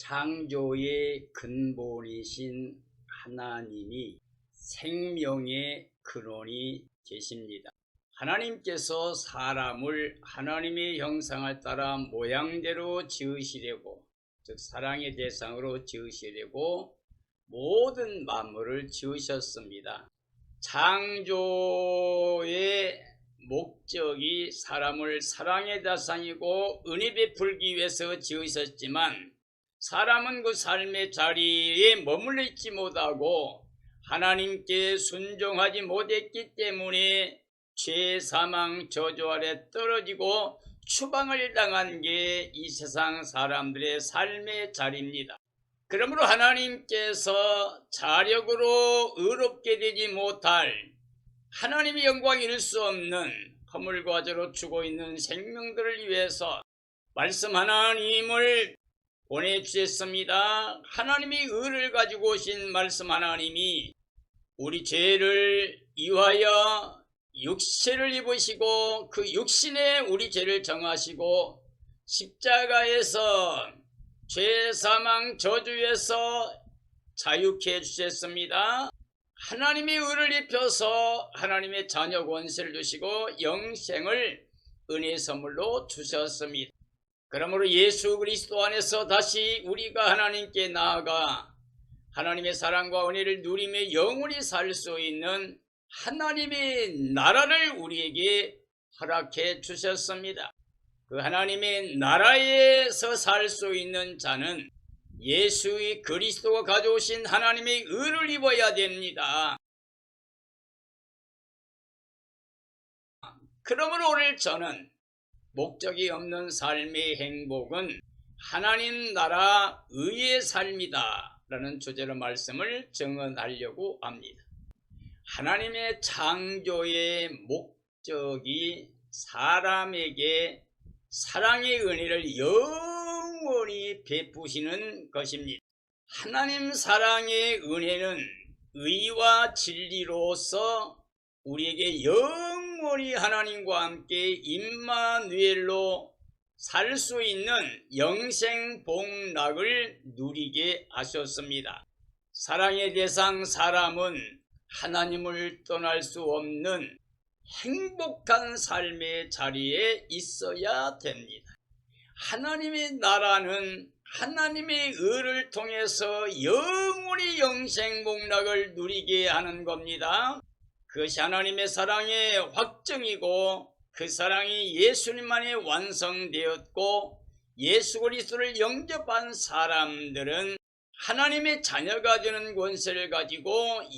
창조의 근본이신 하나님이 생명의 근원이 되십니다. 하나님께서 사람을 하나님의 형상을 따라 모양대로 지으시려고, 즉 사랑의 대상으로 지으시려고 모든 만물을 지으셨습니다. 창조의 목적이 사람을 사랑의 대상이고 은혜 베풀기 위해서 지으셨지만, 사람은 그 삶의 자리에 머물러 있지 못하고 하나님께 순종하지 못했기 때문에 죄, 사망, 저주 아래 떨어지고 추방을 당한 게 이 세상 사람들의 삶의 자리입니다. 그러므로 하나님께서 자력으로 의롭게 되지 못할, 하나님의 영광을 이룰 수 없는 허물과 죄로 죽어 있는 생명들을 위해서 말씀 하나님을 보내주셨습니다. 하나님이 의를 가지고 오신 말씀 하나님이 우리 죄를 위하여 육신을 입으시고 그 육신에 우리 죄를 정하시고 십자가에서 죄, 사망, 저주에서 자유케 해주셨습니다. 하나님의 의를 입혀서 하나님의 자녀 권세를 주시고 영생을 은혜의 선물로 주셨습니다. 그러므로 예수 그리스도 안에서 다시 우리가 하나님께 나아가 하나님의 사랑과 은혜를 누리며 영원히 살 수 있는 하나님의 나라를 우리에게 허락해 주셨습니다. 그 하나님의 나라에서 살 수 있는 자는 예수의 그리스도가 가져오신 하나님의 의를 입어야 됩니다. 그러므로 오늘 저는 목적이 없는 삶의 행복은 하나님 나라 의의 삶이다 라는 주제로 말씀을 증언하려고 합니다. 하나님의 창조의 목적이 사람에게 사랑의 은혜를 영원히 베푸시는 것입니다. 하나님 사랑의 은혜는 의와 진리로서 우리에게 영원히 하나님과 함께 임마누엘로 살 수 있는 영생 복락을 누리게 하셨습니다. 사랑의 대상 사람은 하나님을 떠날 수 없는 행복한 삶의 자리에 있어야 됩니다. 하나님의 나라는 하나님의 의를 통해서 영원히 영생 복락을 누리게 하는 겁니다. 그것이 하나님의 사랑의 확정이고, 그 사랑이 예수님만에 완성되었고, 예수 그리스도를 영접한 사람들은 하나님의 자녀가 되는 권세를 가지고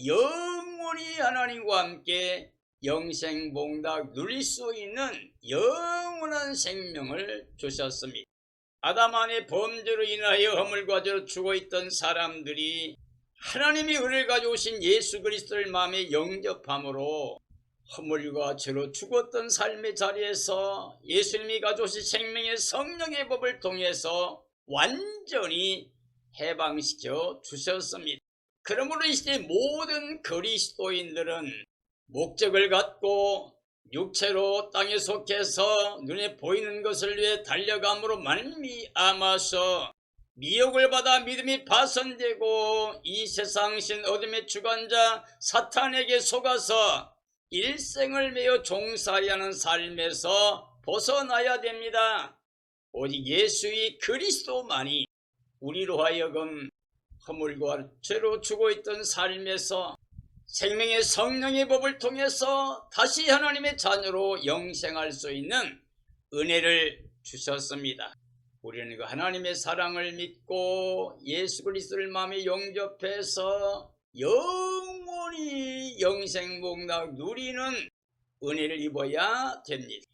영원히 하나님과 함께 영생 복락 누릴 수 있는 영원한 생명을 주셨습니다. 아담 안의 범죄로 인하여 허물과 죄로 죽어있던 사람들이 하나님이 은혜를 가져오신 예수 그리스도를 마음에 영접함으로 허물과 죄로 죽었던 삶의 자리에서 예수님이 가져오신 생명의 성령의 법을 통해서 완전히 해방시켜 주셨습니다. 그러므로 이 시대 모든 그리스도인들은 목적을 갖고 육체로 땅에 속해서 눈에 보이는 것을 위해 달려감으로 말미암아서 미혹을 받아 믿음이 파손되고 이 세상신 어둠의 주관자 사탄에게 속아서 일생을 매여 종살이하는 삶에서 벗어나야 됩니다. 오직 예수의 그리스도만이 우리로 하여금 허물과 죄로 죽어있던 삶에서 생명의 성령의 법을 통해서 다시 하나님의 자녀로 영생할 수 있는 은혜를 주셨습니다. 우리는 그 하나님의 사랑을 믿고 예수 그리스도를 마음에 영접해서 영원히 영생 복락 누리는 은혜를 입어야 됩니다.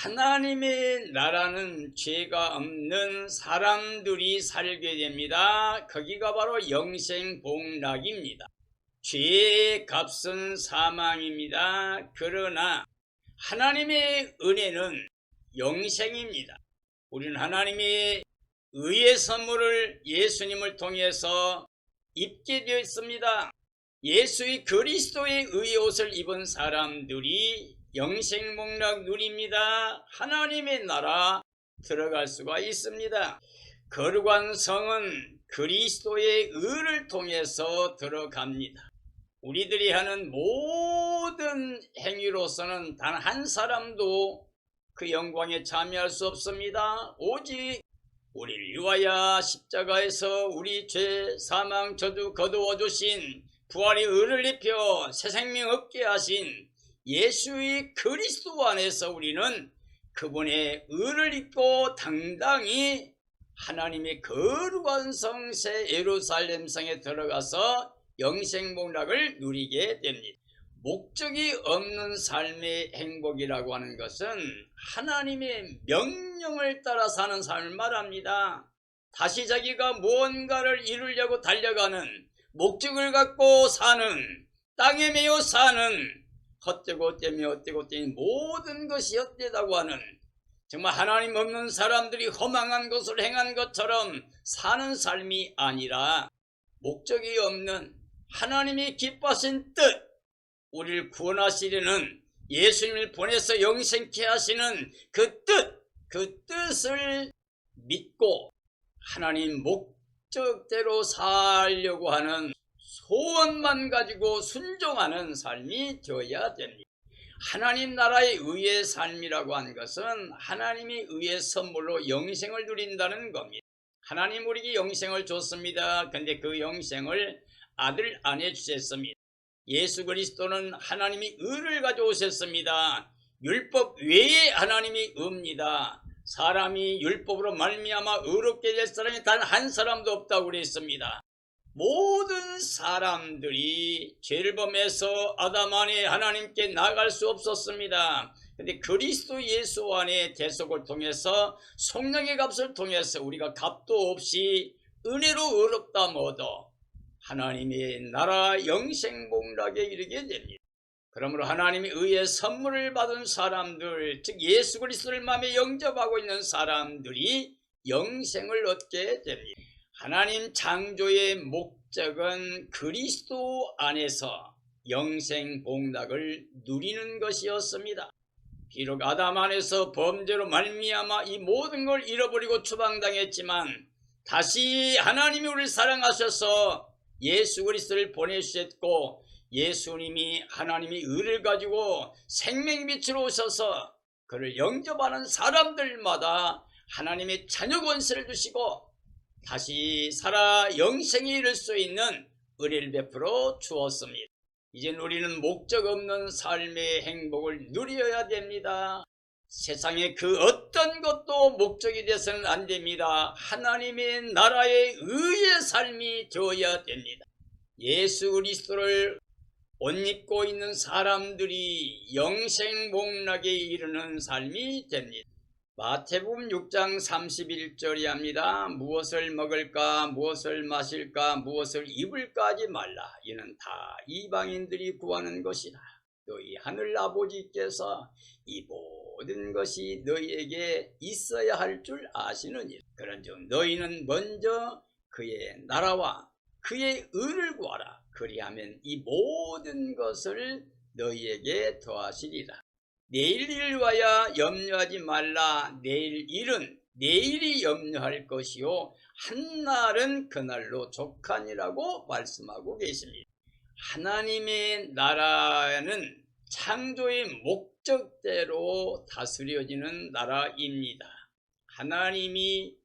하나님의 나라는 죄가 없는 사람들이 살게 됩니다. 거기가 바로 영생 복락입니다. 죄의 값은 사망입니다. 그러나 하나님의 은혜는 영생입니다. 우리는 하나님의 의의 선물을 예수님을 통해서 입게 되었습니다. 예수의 그리스도의 의의 옷을 입은 사람들이 영생 복락 누립니다. 하나님의 나라 들어갈 수가 있습니다. 거룩한 성은 그리스도의 의를 통해서 들어갑니다. 우리들이 하는 모든 행위로서는 단 한 사람도 그 영광에 참여할 수 없습니다. 오직 우리를 위하여 십자가에서 우리 죄, 사망, 저주 거두어 주신 부활의 의를 입혀 새 생명 얻게 하신 예수의 그리스도 안에서 우리는 그분의 의를 입고 당당히 하나님의 거룩한 성 새 예루살렘 성에 들어가서 영생복락을 누리게 됩니다. 목적이 없는 삶의 행복이라고 하는 것은 하나님의 명령을 따라 사는 삶을 말합니다. 다시 자기가 무언가를 이루려고 달려가는, 목적을 갖고 사는, 땅에 매여 사는, 헛되고 헛되며 모든 것이 헛되다고 하는, 정말 하나님 없는 사람들이 허망한 것을 행한 것처럼 사는 삶이 아니라 목적이 없는 하나님이 기뻐하신 뜻, 우리를 구원하시려는 예수님을 보내서 영생케 하시는 그 뜻을 믿고 하나님 목적대로 살려고 하는 소원만 가지고 순종하는 삶이 되어야 됩니다. 하나님 나라의 의의 삶이라고 하는 것은 하나님의 의의 선물로 영생을 누린다는 겁니다. 하나님 우리에게 영생을 줬습니다. 근데 그 영생을 아들 안에 주셨습니다. 예수 그리스도는 하나님이 의를 가져오셨습니다. 율법 외에 하나님이 의입니다. 사람이 율법으로 말미암아 의롭게 될 사람이 단 한 사람도 없다고 그랬습니다. 모든 사람들이 죄를 범해서 아담 안에 하나님께 나갈 수 없었습니다. 근데 그리스도 예수 안에 대속을 통해서 성령의 값을 통해서 우리가 값도 없이 은혜로 의롭다 얻어 하나님의 나라 영생복락에 이르게 됩니다. 그러므로 하나님의 의의 선물을 받은 사람들, 즉 예수 그리스도를 마음에 영접하고 있는 사람들이 영생을 얻게 됩니다. 하나님 창조의 목적은 그리스도 안에서 영생복락을 누리는 것이었습니다. 비록 아담 안에서 범죄로 말미암아 이 모든 걸 잃어버리고 추방당했지만 다시 하나님이 우리를 사랑하셔서 예수 그리스도를 보내주셨고 예수님이 하나님의 의를 가지고 생명의 빛으로 오셔서 그를 영접하는 사람들마다 하나님의 자녀 권세를 주시고 다시 살아 영생에 이를 수 있는 은혜를 베풀어 주었습니다. 이젠 우리는 목적 없는 삶의 행복을 누려야 됩니다. 세상에 그 어떤 것도 목적이 돼서는 안 됩니다. 하나님의 나라의 의의 삶이 되어야 됩니다. 예수 그리스도를 옷 입고 있는 사람들이 영생복락에 이르는 삶이 됩니다. 마태복음 6장 31절이 합니다. 무엇을 먹을까, 무엇을 마실까, 무엇을 입을까 하지 말라. 이는 다 이방인들이 구하는 것이다. 너희 하늘 아버지께서 이 모든 것이 너희에게 있어야 할 줄 아시느니라. 그런즉 너희는 먼저 그의 나라와 그의 의를 구하라. 그리하면 이 모든 것을 너희에게 더하시리라. 내일 일을 위하여 염려하지 말라. 내일 일은 내일이 염려할 것이요 한날은 그날로 족하니라고 말씀하고 계십니다. 하나님의 나라는 창조의 목적대로 다스려지는 나라입니다. 하나님이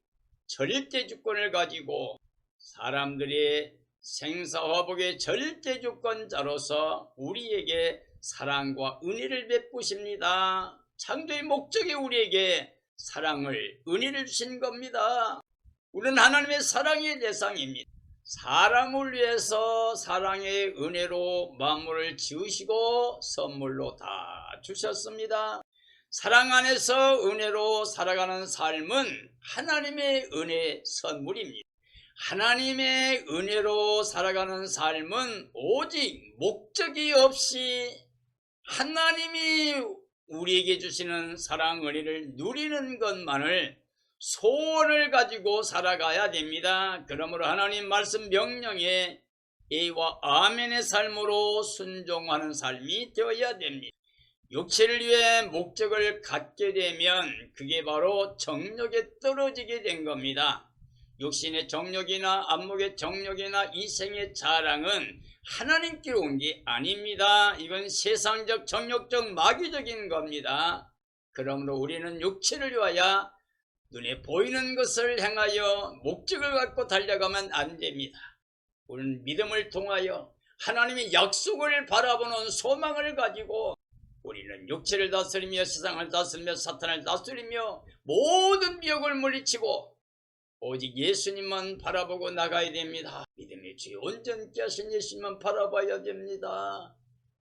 절대 주권을 가지고 사람들의 생사화복의 절대 주권자로서 우리에게 사랑과 은혜를 베푸십니다. 창조의 목적이 우리에게 사랑을, 은혜를 주신 겁니다. 우리는 하나님의 사랑의 대상입니다. 사람을 위해서 사랑의 은혜로 만물을 지으시고 선물로 다 주셨습니다. 사랑 안에서 은혜로 살아가는 삶은 하나님의 은혜 선물입니다. 하나님의 은혜로 살아가는 삶은 오직 목적이 없이 하나님이 우리에게 주시는 사랑 은혜를 누리는 것만을 소원을 가지고 살아가야 됩니다. 그러므로 하나님 말씀 명령에 예와 아멘의 삶으로 순종하는 삶이 되어야 됩니다. 육체를 위해 목적을 갖게 되면 그게 바로 정욕에 떨어지게 된 겁니다. 육신의 정욕이나 안목의 정욕이나 이생의 자랑은 하나님께로 온 게 아닙니다. 이건 세상적 정욕적 마귀적인 겁니다. 그러므로 우리는 육체를 위하여 눈에 보이는 것을 행하여 목적을 갖고 달려가면 안 됩니다. 우리는 믿음을 통하여 하나님의 약속을 바라보는 소망을 가지고 우리는 육체를 다스리며 세상을 다스리며 사탄을 다스리며 모든 미혹을 물리치고 오직 예수님만 바라보고 나가야 됩니다. 믿음의 주의 온전케 하신 예수님만 바라봐야 됩니다.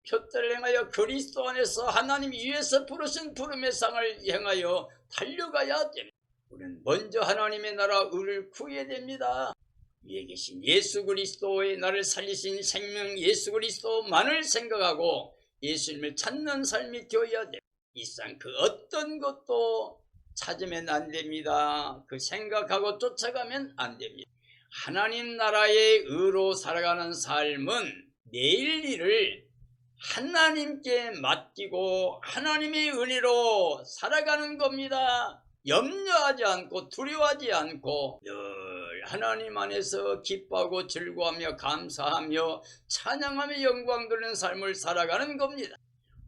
표대를 행하여 그리스도 안에서 하나님 위에서 부르신 부름의 상을 행하여 달려가야 됩니다. 우리는 먼저 하나님의 나라 의를 구해야 됩니다. 위에 계신 예수 그리스도의 나를 살리신 생명 예수 그리스도만을 생각하고 예수님을 찾는 삶이 되어야 됩니다. 이 세상 그 어떤 것도 찾으면 안 됩니다. 그 생각하고 쫓아가면 안 됩니다. 하나님 나라의 의로 살아가는 삶은 내일 일을 하나님께 맡기고 하나님의 은혜로 살아가는 겁니다. 염려하지 않고 두려워하지 않고 늘 하나님 안에서 기뻐하고 즐거워하며 감사하며 찬양하며 영광 돌리는 삶을 살아가는 겁니다.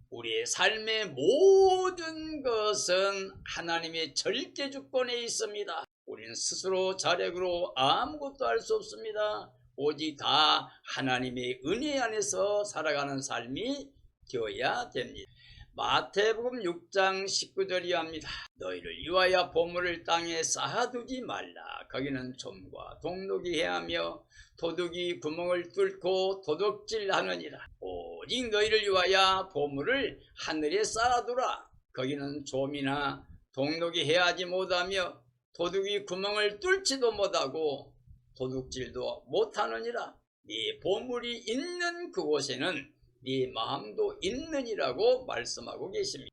우리의 삶의 모든 것은 하나님의 절대 주권에 있습니다. 우리는 스스로 자력으로 아무것도 할 수 없습니다. 오직 다 하나님의 은혜 안에서 살아가는 삶이 되어야 됩니다. 마태복음 6장 19절이 합니다. 너희를 위하여 보물을 땅에 쌓아두지 말라. 거기는 좀과 동록이 해하며 도둑이 구멍을 뚫고 도둑질하느니라. 오직 너희를 위하여 보물을 하늘에 쌓아두라. 거기는 좀이나 동록이 해하지 못하며 도둑이 구멍을 뚫지도 못하고 도둑질도 못하느니라. 네 보물이 있는 그곳에는 네 마음도 있느니라고 말씀하고 계십니다.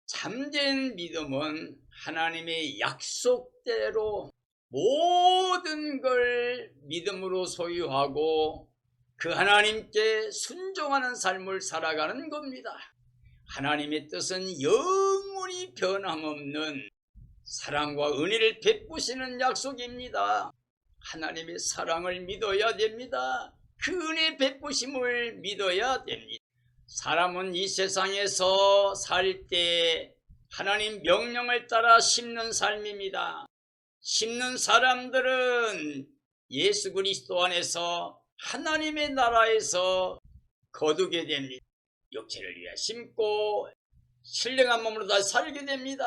참된 믿음은 하나님의 약속대로 모든 걸 믿음으로 소유하고 그 하나님께 순종하는 삶을 살아가는 겁니다. 하나님의 뜻은 영원히 변함없는 사랑과 은혜를 베푸시는 약속입니다. 하나님의 사랑을 믿어야 됩니다. 그 은혜 베푸심을 믿어야 됩니다. 사람은 이 세상에서 살 때 하나님 명령을 따라 심는 삶입니다. 심는 사람들은 예수 그리스도 안에서 하나님의 나라에서 거두게 됩니다. 육체를 위해 심고 신령한 몸으로 다 살게 됩니다.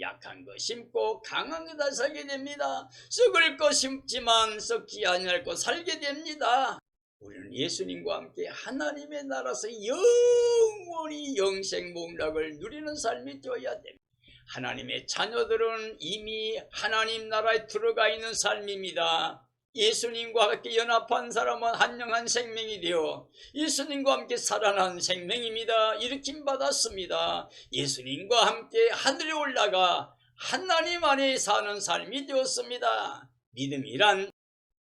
약한 거 심고 강한 거 다 살게 됩니다. 썩을 거 심지만 썩지 아니할 거 살게 됩니다. 우리는 예수님과 함께 하나님의 나라에서 영원히 영생복락을 누리는 삶이 되어야 됩니다. 하나님의 자녀들은 이미 하나님 나라에 들어가 있는 삶입니다. 예수님과 함께 연합한 사람은 한영한 생명이 되어 예수님과 함께 살아난 생명입니다. 일으킴 받았습니다. 예수님과 함께 하늘에 올라가 하나님 안에 사는 삶이 되었습니다. 믿음이란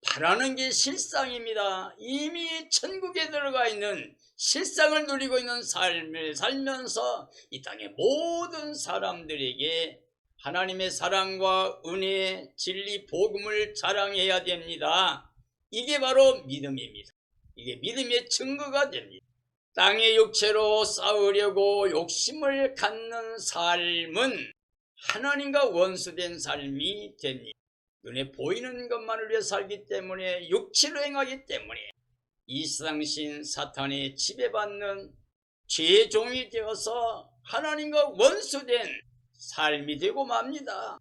바라는 게 실상입니다. 이미 천국에 들어가 있는 실상을 누리고 있는 삶을 살면서 이 땅의 모든 사람들에게 하나님의 사랑과 은혜, 진리, 복음을 자랑해야 됩니다. 이게 바로 믿음입니다. 이게 믿음의 증거가 됩니다. 땅의 육체로 싸우려고 욕심을 갖는 삶은 하나님과 원수된 삶이 됩니다. 눈에 보이는 것만을 위해 살기 때문에 육체로 행하기 때문에 이 세상신 사탄의 지배받는 죄의 종이 되어서 하나님과 원수된 삶이 되고 맙니다.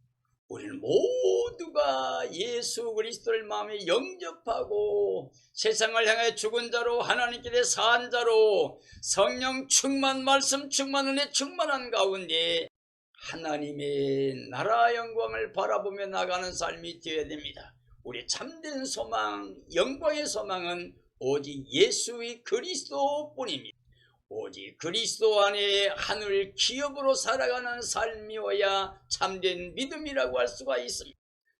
우리는 모두가 예수 그리스도를 마음에 영접하고 세상을 향해 죽은 자로 하나님께 대해 산 자로 성령 충만 말씀 충만 은혜 충만한 가운데 하나님의 나라 영광을 바라보며 나가는 삶이 되어야 됩니다. 우리 참된 소망, 영광의 소망은 오직 예수의 그리스도뿐입니다. 오직 그리스도 안에 하늘 기업으로 살아가는 삶이어야 참된 믿음이라고 할 수가 있습니다.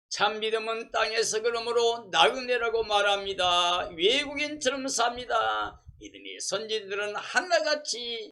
참 믿음은 땅에서 그러므로 나그네라고 말합니다. 외국인처럼 삽니다. 믿음의 선지들은 하나같이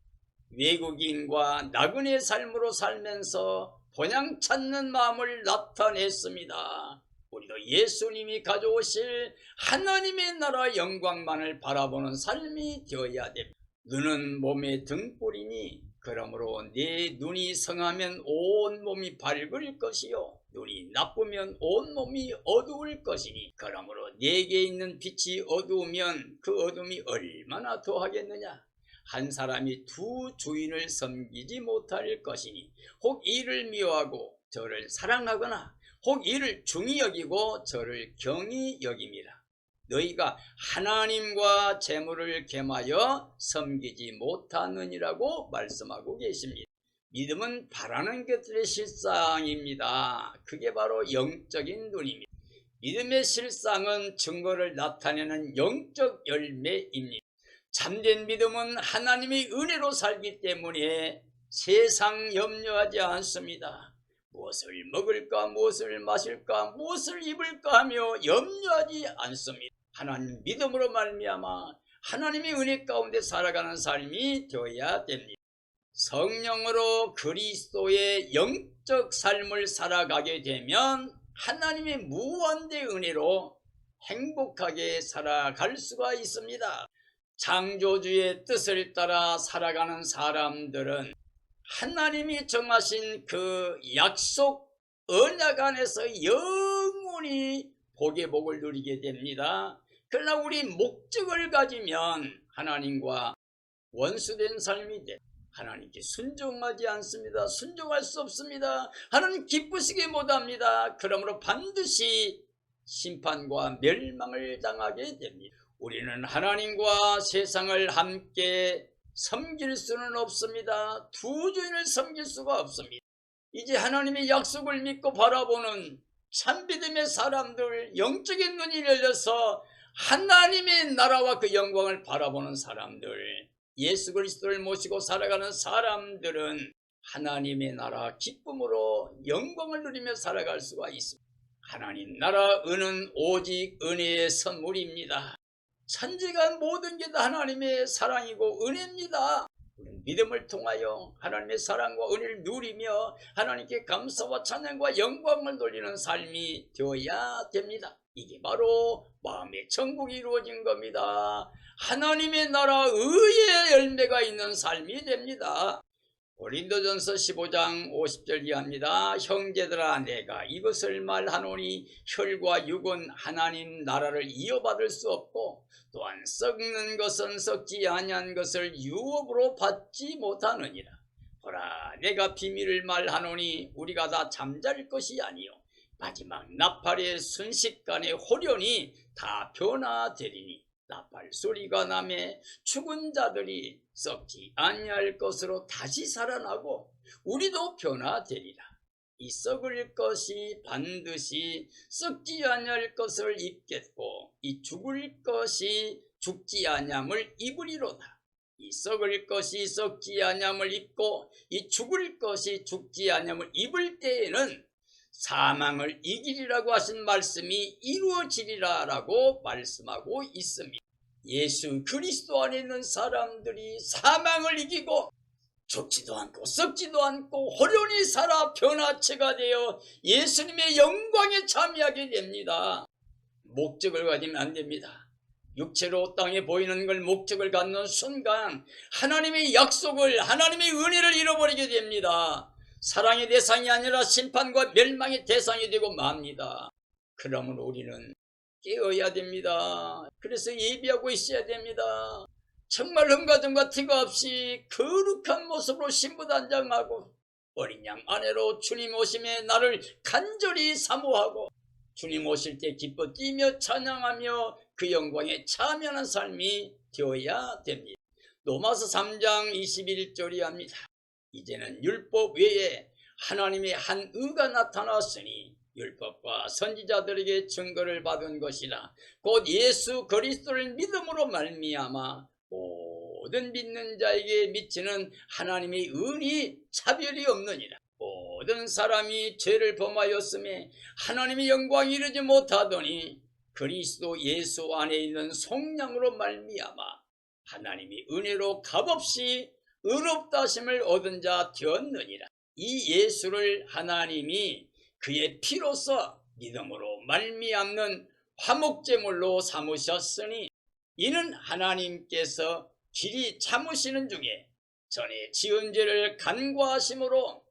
외국인과 나그네 삶으로 살면서 본향 찾는 마음을 나타냈습니다. 우리도 예수님이 가져오실 하나님의 나라 영광만을 바라보는 삶이 되어야 됩니다. 눈은 몸의 등불이니 그러므로 내 눈이 성하면 온 몸이 밝을 것이요 눈이 나쁘면 온 몸이 어두울 것이니 그러므로 내게 있는 빛이 어두우면 그 어둠이 얼마나 더하겠느냐. 한 사람이 두 주인을 섬기지 못할 것이니 혹 이를 미워하고 저를 사랑하거나 혹 이를 중히 여기고 저를 경히 여김이라. 너희가 하나님과 재물을 겸하여 섬기지 못하느니라고 말씀하고 계십니다. 믿음은 바라는 것들의 실상입니다. 그게 바로 영적인 눈입니다. 믿음의 실상은 증거를 나타내는 영적 열매입니다. 참된 믿음은 하나님의 은혜로 살기 때문에 세상 염려하지 않습니다. 무엇을 먹을까, 무엇을 마실까, 무엇을 입을까 하며 염려하지 않습니다. 하나님 믿음으로 말미암아 하나님의 은혜 가운데 살아가는 삶이 되어야 됩니다. 성령으로 그리스도의 영적 삶을 살아가게 되면 하나님의 무한대 은혜로 행복하게 살아갈 수가 있습니다. 창조주의 뜻을 따라 살아가는 사람들은 하나님이 정하신 그 약속 언약 안에서 영원히 복의 복을 누리게 됩니다. 그러나 우리 목적을 가지면 하나님과 원수된 삶이 돼. 하나님께 순종하지 않습니다. 순종할 수 없습니다. 하나님 기쁘시게 못합니다. 그러므로 반드시 심판과 멸망을 당하게 됩니다. 우리는 하나님과 세상을 함께 섬길 수는 없습니다. 두 주인을 섬길 수가 없습니다. 이제 하나님의 약속을 믿고 바라보는 참믿음의 사람들, 영적인 눈이 열려서 하나님의 나라와 그 영광을 바라보는 사람들, 예수 그리스도를 모시고 살아가는 사람들은 하나님의 나라 기쁨으로 영광을 누리며 살아갈 수가 있습니다. 하나님 나라 은은 오직 은혜의 선물입니다. 천지가 모든 게 다 하나님의 사랑이고 은혜입니다. 우리는 믿음을 통하여 하나님의 사랑과 은혜를 누리며 하나님께 감사와 찬양과 영광을 돌리는 삶이 되어야 됩니다. 이게 바로 마음의 천국이 이루어진 겁니다. 하나님의 나라 의의 열매가 있는 삶이 됩니다. 고린도전서 15장 50절 이하입니다. 형제들아 내가 이것을 말하노니 혈과 육은 하나님 나라를 이어받을 수 없고 또한 썩는 것은 썩지 아니한 것을 유업으로 받지 못하느니라. 보라 내가 비밀을 말하노니 우리가 다 잠잘 것이 아니요 마지막 나팔의 순식간에 호련히 다 변화되리니 나팔 소리가 나매 죽은 자들이 썩지 아니할 것으로 다시 살아나고 우리도 변화되리라. 이 썩을 것이 반드시 썩지 아니할 것을 입겠고 이 죽을 것이 죽지 아니함을 입으리로다. 이 썩을 것이 썩지 아니함을 입고 이 죽을 것이 죽지 아니함을 입을 때에는 사망을 이기리라고 하신 말씀이 이루어지리라 라고 말씀하고 있습니다. 예수 그리스도 안에 있는 사람들이 사망을 이기고 죽지도 않고 썩지도 않고 호련히 살아 변화체가 되어 예수님의 영광에 참여하게 됩니다. 목적을 가지면 안 됩니다. 육체로 땅에 보이는 걸 목적을 갖는 순간 하나님의 약속을 하나님의 은혜를 잃어버리게 됩니다. 사랑의 대상이 아니라 심판과 멸망의 대상이 되고 맙니다. 그러므로 우리는 깨어야 됩니다. 그래서 예비하고 있어야 됩니다. 정말 흠과점과 티가 없이 거룩한 모습으로 신부단장하고 어린 양 아내로 주님 오심에 나를 간절히 사모하고 주님 오실 때 기뻐 뛰며 찬양하며 그 영광에 참여하는 삶이 되어야 됩니다. 로마서 3장 21절이 합니다. 이제는 율법 외에 하나님의 한 의가 나타났으니 율법과 선지자들에게 증거를 받은 것이라 곧 예수 그리스도를 믿음으로 말미암아 모든 믿는 자에게 미치는 하나님의 은이 차별이 없느니라. 모든 사람이 죄를 범하였음에 하나님의 영광이 이르지 못하더니 그리스도 예수 안에 있는 속량으로 말미암아 하나님이 은혜로 값없이 의롭다 하심을 얻은 자 되었느니라. 이 예수를 하나님이 그의 피로써 믿음으로 말미암는 화목제물로 삼으셨으니 이는 하나님께서 길이 참으시는 중에 전에 지은 죄를 간과하심으로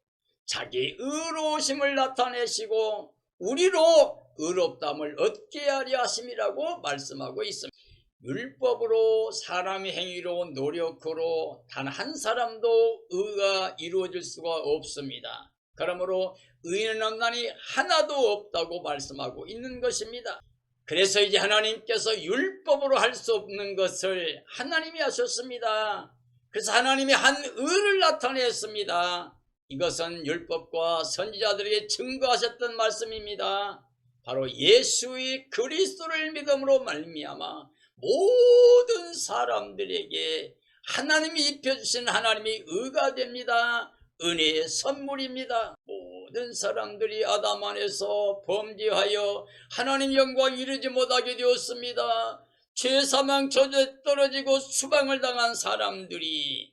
자기 의로우심을 나타내시고 우리로 의롭다함을 얻게 하려 하심이라고 말씀하고 있습니다. 율법으로 사람의 행위로 노력으로 단 한 사람도 의가 이루어질 수가 없습니다. 그러므로 의인은 없나니 하나도 없다고 말씀하고 있는 것입니다. 그래서 이제 하나님께서 율법으로 할 수 없는 것을 하나님이 하셨습니다. 그래서 하나님이 한 의를 나타냈습니다. 이것은 율법과 선지자들에게 증거하셨던 말씀입니다. 바로 예수의 그리스도를 믿음으로 말미암아 모든 사람들에게 하나님이 입혀주신 하나님의 의가 됩니다. 은혜의 선물입니다. 모든 사람들이 아담 안에서 범죄하여 하나님 영광 이루지 못하게 되었습니다. 죄 사망 저주에 떨어지고 수방을 당한 사람들이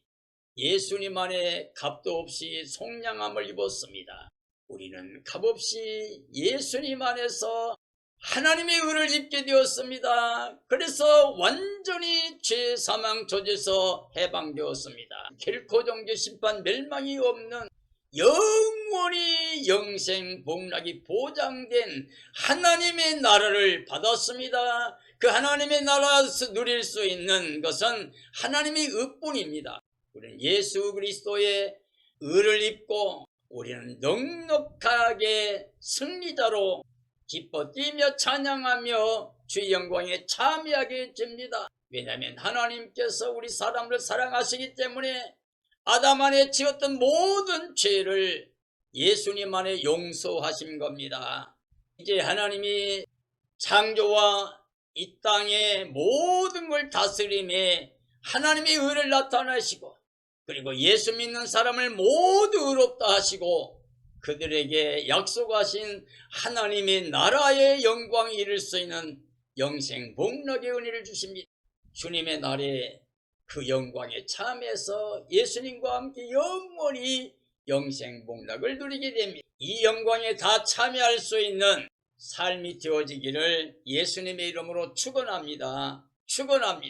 예수님 안에 값도 없이 속량함을 입었습니다. 우리는 값없이 예수님 안에서 하나님의 의를 입게 되었습니다. 그래서 완전히 죄 사망 저주에서 해방되었습니다. 결코 정죄 심판 멸망이 없는 영원히 영생 복락이 보장된 하나님의 나라를 받았습니다. 그 하나님의 나라에서 누릴 수 있는 것은 하나님의 의뿐입니다. 우리는 예수 그리스도의 의를 입고 우리는 넉넉하게 승리자로 기뻐 뛰며 찬양하며 주의 영광에 참여하게 됩니다. 왜냐하면 하나님께서 우리 사람을 사랑하시기 때문에 아담 안에 지었던 모든 죄를 예수님 안에 용서하신 겁니다. 이제 하나님이 창조와 이 땅의 모든 걸 다스림에 하나님의 의를 나타내시고 그리고 예수 믿는 사람을 모두 의롭다 하시고 그들에게 약속하신 하나님의 나라의 영광이 이룰 수 있는 영생 복락의 은혜를 주십니다. 주님의 날에 그 영광에 참여해서 예수님과 함께 영원히 영생 복락을 누리게 됩니다. 이 영광에 다 참여할 수 있는 삶이 되어지기를 예수님의 이름으로 축원합니다. 축원합니다.